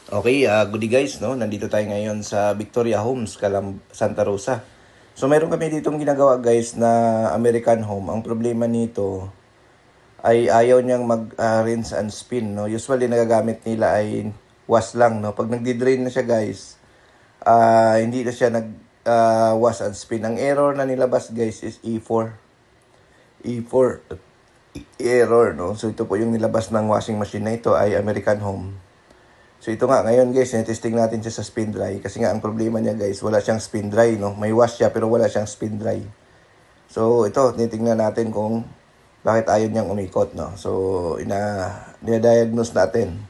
Okay, good day guys, no? Nandito tayo ngayon sa Victoria Homes, Santa Rosa. So meron kami ditong ginagawa guys na American home. Ang problema nito ay ayaw niyang mag-rinse and spin, no? Usually nagagamit nila ay wash lang, no? Pag nagdi-drain na siya guys, hindi na siya wash and spin. Ang error na nilabas guys is E4. E4 error, no? So ito po yung nilabas ng washing machine na ito ay American home. So ito nga, ngayon guys, testing natin siya sa spin dry. Kasi nga, ang problema niya guys, wala siyang spin dry, no? May wash siya, pero wala siyang spin dry. So ito, titingnan natin kung bakit ayaw niyang umikot, no? So, ina-diagnose natin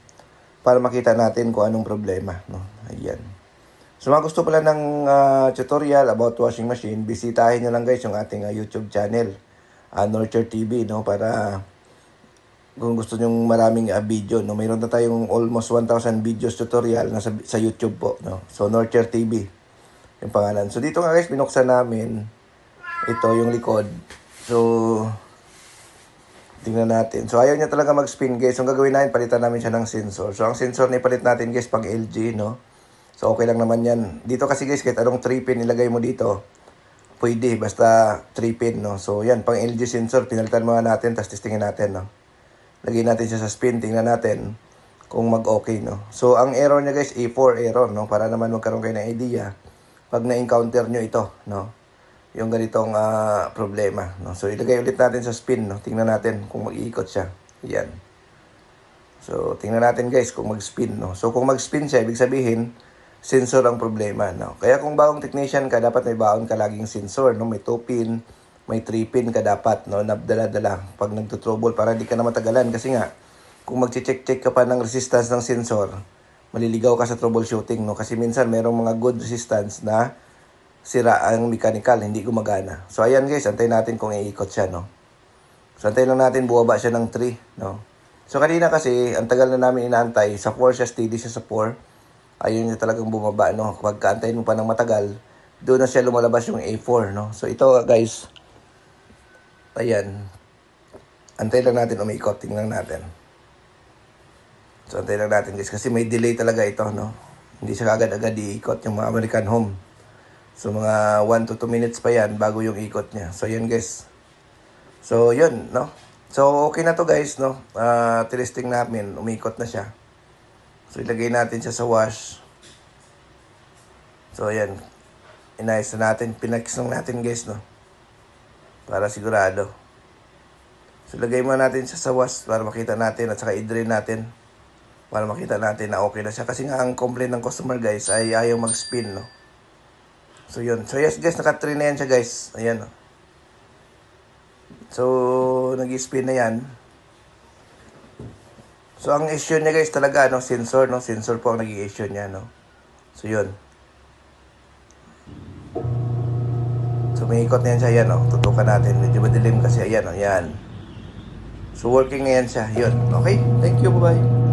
para makita natin kung anong problema, no? Ayan. So, mga gusto pala ng tutorial about washing machine, bisitahin nyo lang guys yung ating YouTube channel, Nurture TV, no? Para kung gusto nyo maraming video, no? Mayroon na tayong almost 1,000 videos tutorial na sa YouTube po, no? So, Nurture TV yung pangalan. So, dito nga guys, binuksan namin ito yung likod. So, tingnan natin. So, ayaw niya talaga mag-spin guys. So, ang gagawin natin, palitan namin siya ng sensor. So, ang sensor na ipalit natin guys, pang LG, no? So, okay lang naman yan. Dito kasi guys, kahit anong 3-pin ilagay mo dito, pwede, basta 3-pin, no? So, yan, pang LG sensor, pinalitan muna natin, tapos testingin natin, no? Lagay natin siya sa spin, tingnan natin kung mag-okay, no? So, ang error niya guys, E4 error, no? Para naman magkaroon kayo ng idea pag na-encounter nyo ito, no? Yung ganitong problema, no? So, ilagay ulit natin sa spin, no? Tingnan natin kung mag-iikot siya. Yan. So, tingnan natin guys kung mag-spin, no? So, kung mag-spin siya, ibig sabihin, sensor ang problema, no? Kaya kung bagong technician ka, dapat may baon ka laging sensor, no? May 2-pin, may 3-pin ka dapat, no? Nabdala-dala pag nagtutrouble para hindi ka na matagalan. Kasi nga, kung mag-check-check ka pa ng resistance ng sensor, maliligaw ka sa troubleshooting, no? Kasi minsan, merong mga good resistance na sira ang mechanical, hindi gumagana. So, ayan guys, antayin natin kung iikot siya, no? So, antayin lang natin, buwaba siya ng 3, no? So, kanina kasi, ang tagal na namin inaantay, sa 4 siya, steady siya sa 4. Ayun niya talagang bumaba, no? Pagka-antayin mo pa ng matagal, doon na siya lumalabas yung A4, no? So, ito guys, ayan. Antayin lang natin umiikot, tingnan natin. So, antayin lang natin guys, kasi may delay talaga ito, no? Hindi siya agad-agad iikot yung mga American home. So, mga 1 to 2 minutes pa yan bago yung ikot niya. So, yan guys. So, yun, no? So, okay na to guys, no? Testing namin. Umikot na siya. So, ilagay natin siya sa wash. So, yan. Inayos na natin. Pinax lang natin guys, no? Para sigurado. So, ilagay mo natin siya sa wash para makita natin at saka i-drain natin. Para makita natin na okay na siya. Kasi nga, ang complaint ng customer guys ay ayaw mag-spin, no? So, yun. So, yes, guys. Naka-train na yan siya, guys. Ayan. So, nag-spin na yan. So, ang issue niya, guys, talaga, no? Sensor, no? Sensor po ang nag-i-issue niya, no? So, yun. So, may ikot na yan siya. Ayan, no? Tutukan natin. Medyo madilim kasi. Ayan, no? Ayan. So, working na yan siya. Yun. Okay? Thank you. Bye-bye.